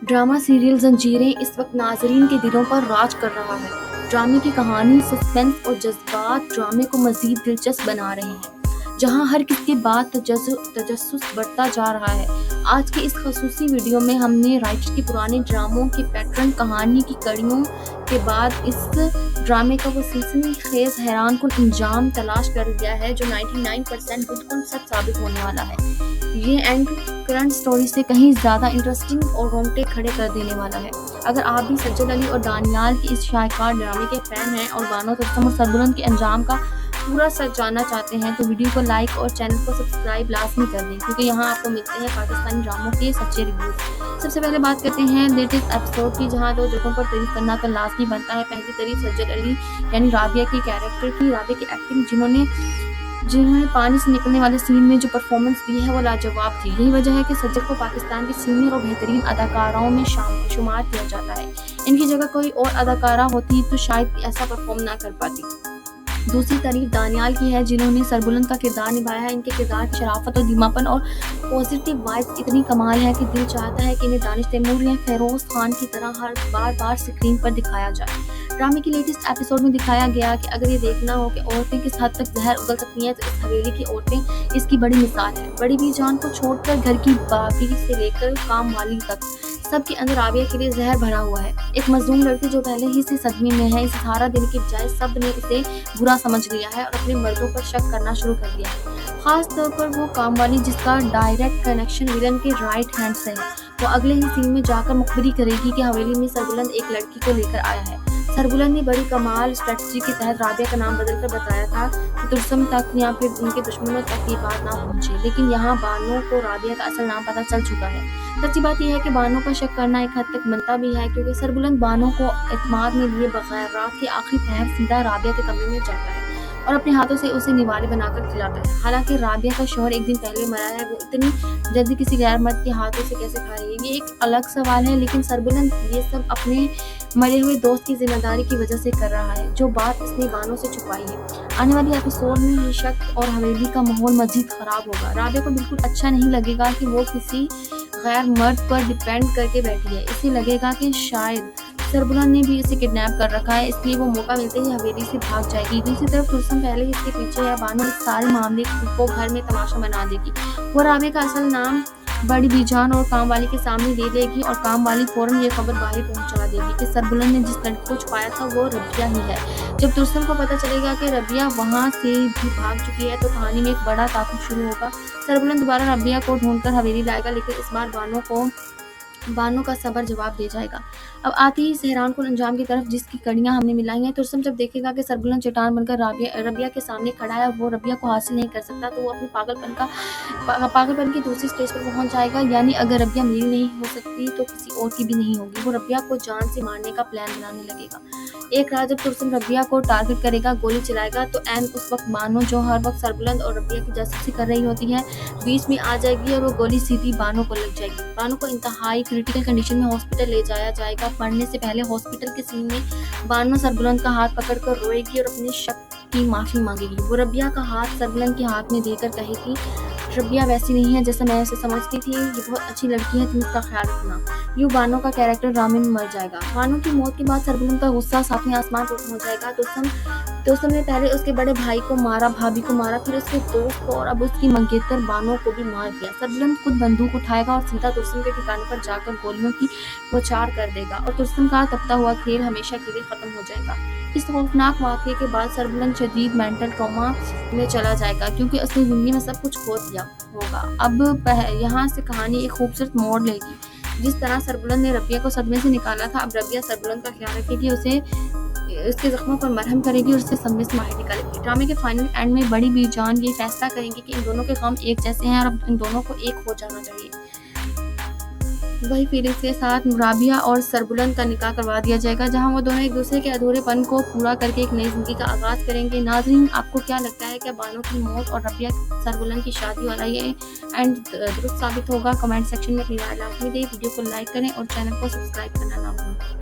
Drama serial ज़ंजीरें इस वक्त नाज़रीन के दिलों पर राज कर रहा है। ड्रामे की कहानी, सस्पेंस और जज्बात ड्रामे को मज़ीद दिलचस्प बना रहे हैं, जहां हर किसके बाद तजस्सुस बढ़ता जा रहा है। आज की इस खसूसी वीडियो में हमने राइटर्स के पुराने ड्रामों के पैटर्न, कहानी की कड़ियों के बाद इस ड्रामे का वो सनसनीखेज़ हैरानकुन अंजाम तलाश कर लिया है जो 99% बिल्कुल सच साबित होने वाला है। ये एंड करंट स्टोरी से कहीं ज़्यादा इंटरेस्टिंग और रोंगटे खड़े कर देने वाला है। अगर आप भी सज्जद अली और दानियाल के इस शाहकार ड्रामे के फ़ैन हैं और बानो, तबस्सुम और सरबुलंद के अंजाम का पूरा सच जानना चाहते हैं तो वीडियो को लाइक और चैनल को सब्सक्राइब लाजमी कर दें, क्योंकि यहाँ आपको मिलते हैं पाकिस्तानी ड्रामों के सच्चे रिव्यूज़। सबसे पहले बात करते हैं लेटेस्ट एपिसोड की, जहाँ 2 जगहों पर तारीफ करना तो लाजमी बनता है। पहली तारीफ सज्जद अली यानी राबिया के कैरेक्टर की, राबिया की एक्टिंग, जिन्होंने पानी से निकलने वाले सीन में जो परफॉर्मेंस दी है वो लाजवाब थी। यही वजह है कि सज्जद को पाकिस्तान की सीनियर और बेहतरीन अदाकाराओं में शुमार किया जाता है। इनकी जगह कोई और अदाकारा होती तो शायद ऐसा परफॉर्म ना कर पाती। दूसरी तारीफ दानियाल की है, जिन्होंने सरबुलंद का किरदार निभाया है। इनके किरदार की शराफत और धीमापन और पॉजिटिव वाइब्स इतनी कमाल है कि दिल चाहता है कि इन्हें दानिश तैमूर या फेरोज खान की तरह हर बार स्क्रीन पर दिखाया जाए। ड्रामे की लेटेस्ट एपिसोड में दिखाया गया कि अगर ये देखना हो कि औरतें किस हद तक जहर उगल सकती हैं, तो इस हवेली की औरतें इसकी बड़ी मिसाल है। बड़ी बीजान को छोड़कर घर की बाकी से लेकर काम वाली तक सबके अंदर राबिया के लिए जहर भरा हुआ है। एक मजलूम लड़की जो पहले ही से सदमे में है, इसे सहारा देने की बजाय सब ने उसे बुरा समझ लिया है और अपने मर्दों पर शक करना शुरू कर दिया है। खास तौर पर वो काम वाली जिसका डायरेक्ट कनेक्शन विलन के राइट हैंड से है। वो अगले ही सीन में जाकर मुखबिरी करेगी कि हवेली में सरबुलंद एक लड़की को लेकर आया है। सरबुलंद ने बड़ी कमाल स्ट्रेटजी के तहत राबिया का नाम बदलकर बताया था कि तुर्सम तक या फिर उनके दुश्मनों तक ये बात ना पहुंचे, लेकिन यहाँ बानो को राबिया का असल नाम पता चल चुका है। सच्ची बात यह है कि बानो का शक करना एक हद तक बनता भी है, क्योंकि सरबुलंद बानो को एतमाद में लिए बगैर रात के आखिरी पहर सीधा राबिया के कमरे में जाता है और अपने हाथों से उसे निवाले बनाकर खिलाता है। हालांकि राबिया का शौहर एक दिन पहले मरा है, वो इतनी जल्दी किसी गैर मर्द के हाथों से कैसे खा रही है, ये एक अलग सवाल है। लेकिन सरबुलंद ये सब अपने मरे हुए दोस्त की जिम्मेदारी की वजह से कर रहा है, जो बात इसने बानो से छुपाई है। आने वाली एपिसोड में ये शक और हवेली का माहौल मजीद खराब होगा। राबिया को बिल्कुल अच्छा नहीं लगेगा कि वो किसी गैर मर्द पर डिपेंड करके बैठी है। इसे लगेगा कि शायद सरबुलंद ने भी इसे किडनैप कर रखा है, इसलिए वो मौका मिलते ही हवेली से भाग जाएगी। दूसरी तरफ तुर्सम पहले ही इसके पीछे है। बानो इस सारे मामले को घर में तमाशा बना देगी। वो राबिया का असल नाम बड़ी बीजान और काम वाली के सामने दे देगी और काम वाली फौरन ये खबर बाहर पहुंचा देगी कि सरबुलंद ने जिस लड़की को छुपाया था वो रबिया ही है। जब तुर्सम को पता चलेगा कि रबिया वहां से भी भाग चुकी है, तो कहानी में एक बड़ा ताक़ुब शुरू होगा। सरबुलंद दोबारा रबिया को ढूंढकर हवेली लाएगा, लेकिन इस बार बानो का सबर जवाब दे जाएगा। अब आती ही इस हैरानकुन अंजाम की तरफ, जिसकी कड़ियां हमने मिलाई हैं। तुर्सम जब देखेगा कि सरबुलंद चट्टान बनकर रबिया के सामने खड़ा है और वो रबिया को हासिल नहीं कर सकता, तो वो अपने पागलपन की दूसरी स्टेज पर पहुंच जाएगा। यानी अगर रबिया मेरी नहीं हो सकती तो किसी और की भी नहीं होगी। वो रबिया को जान से मारने का प्लान बनाने लगेगा। एक रात जब तुर्सम रबिया को टारगेट करेगा, गोली चलाएगा, तो एन उस वक्त बानो, जो हर वक्त सरबुलंद और रबिया की जासूसी कर रही होती है, बीच में आ जाएगी और वो गोली सीधी बानो को लग जाएगी। बानो को इंतहाई क्रिटिकल कंडीशन में हॉस्पिटल ले जाया जाएगा। मरने से पहले हॉस्पिटल के सीन में बानो सरबुलंद का हाथ पकड़कर रोएगी और अपने शक की माफी मांगेगी। वो रबिया का हाथ सरबुलंद के हाथ में देकर कहेगी, रबिया वैसी नहीं है जैसा मैं उसे समझती थी, ये बहुत अच्छी लड़की है, तुम इसका ख्याल रखना। यूं बानो का कैरेक्टर ड्रामे में मर जाएगा। बानो की मौत के बाद सरबुलंद का गुस्सा सातवें आसमान पर पहुंच जाएगा। तुर्सम ने पहले उसके बड़े भाई को मारा, भाभी को मारा, फिर उसके दोस्त को और अब उसकी मंगेतर बानो को भी मार दिया। सरबुलंद खुद बंदूक उठाएगा और सीधा तुर्सम के ठिकाने पर जाकर गोलियों की बौछार कर देगा और तुर्सम का तपता हुआ खेल हमेशा के लिए खत्म हो जाएगा। इस खौफनाक वाक़ये के बाद सरबुलंद शदीद मेंटल ट्रॉमा में चला जाएगा, क्योंकि उसने जिंदगी में सब कुछ खो दिया होगा। अब यहाँ से कहानी एक खूबसूरत मोड़ लेगी। जिस तरह सरबुलंद ने रबिया को सदमे से निकाला था, अब रबिया सरबुलंद का ख्याल रखेगी, उसके जख्मों पर मरहम करेगी और उससे सदमे से बाहर निकालेगी। ड्रामे के फाइनल एंड में बड़ी बीजान ये फैसला करेंगी कि इन दोनों के गम एक जैसे हैं और अब इन दोनों को एक हो जाना चाहिए। वही फीलिंग्स के साथ राबिया और सरबुलंद का निकाह करवा दिया जाएगा, जहां वो दोनों एक दूसरे के अधूरेपन को पूरा करके एक नई जिंदगी का आगाज करेंगे। नाज़रीन, आपको क्या लगता है कि बानो की मौत और रबिया सरबुलंद की शादी वाला ये एंड दुरुस्त साबित होगा? कमेंट सेक्शन में अपनी राय लाजमी दें। वीडियो को लाइक करें और चैनल को सब्सक्राइब करना ना भूलें।